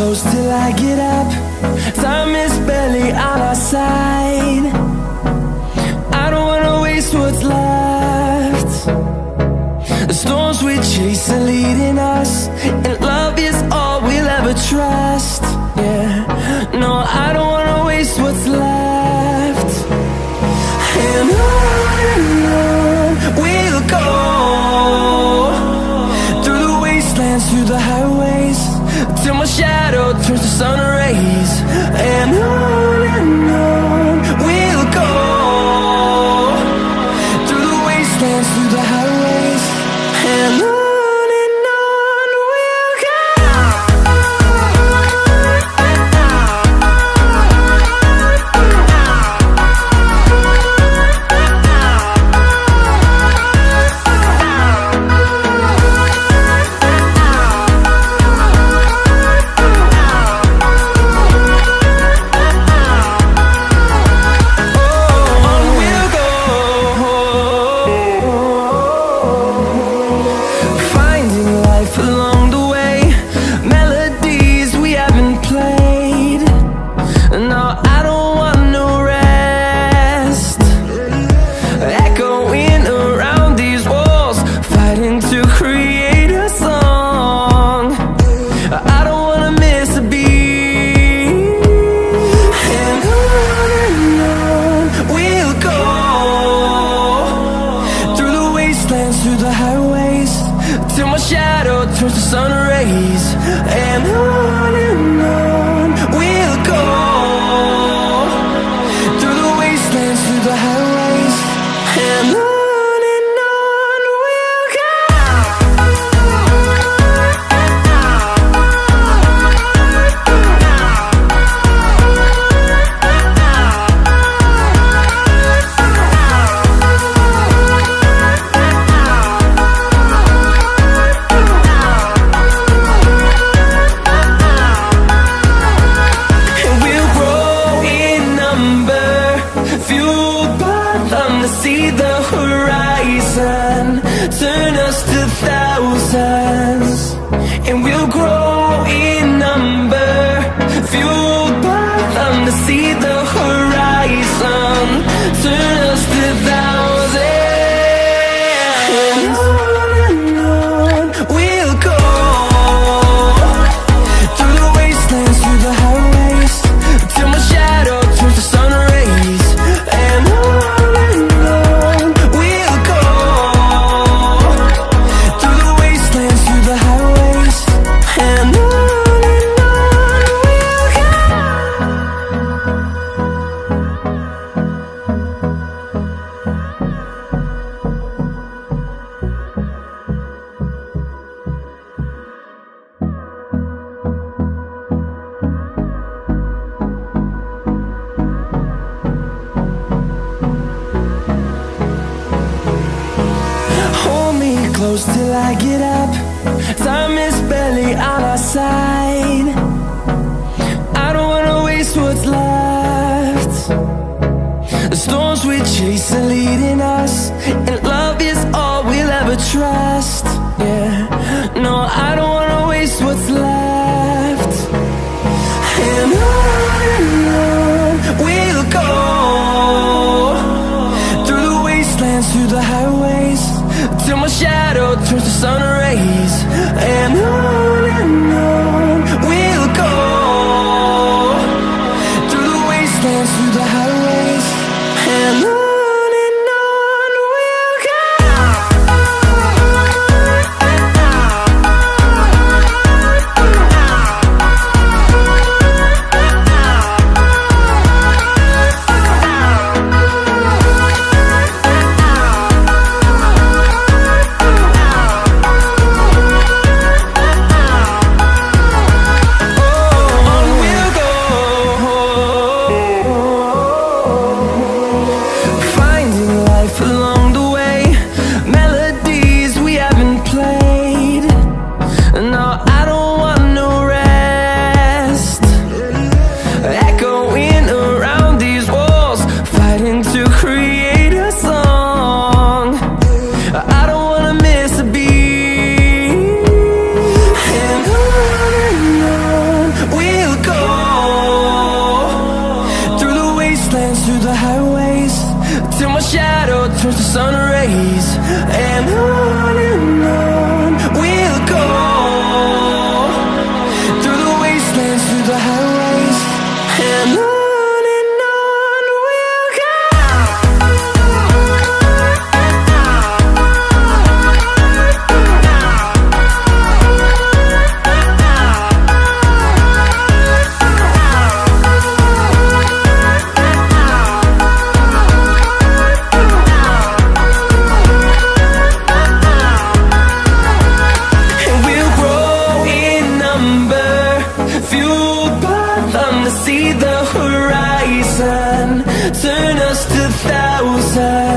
close till I get up. Time is barely on our side. I don't wanna waste what's left. The storms we chase are leading us, and love is all we'll ever trust. Yeah, no, I don't wanna waste what's left. And on we'll go, through the wastelands, through the highways, till my shadow turns to sun rays. And on we'll go, through the wastelands, through the highways, and on. Through the highways, till my shadow turns to sun rays. And on we'll go, through the wastelands, through the highways, and on we'll go. See the horizon, turn us to thousands, and we'll grow in number, fueled by them. To see the horizon, turn us to thousands, and on we'll go, through the wastelands, through the highways, till my shadow turns to sun rays. And close till I get up. Time is barely on our side. I don't wanna waste what's left. The storms we chase are leading us, and love is all we'll ever trust. Yeah, no, I don't wanna waste what's left. And on we'll go, through the wastelands, through the highways, till my shadow turns to sun rays. And on we'll go, through the wastelands, through the highways, and on. Oh, towards the sun rays, and on we'll go, through the wastelands, through the highways, and on we'll go. See the horizon, turn us to thousands.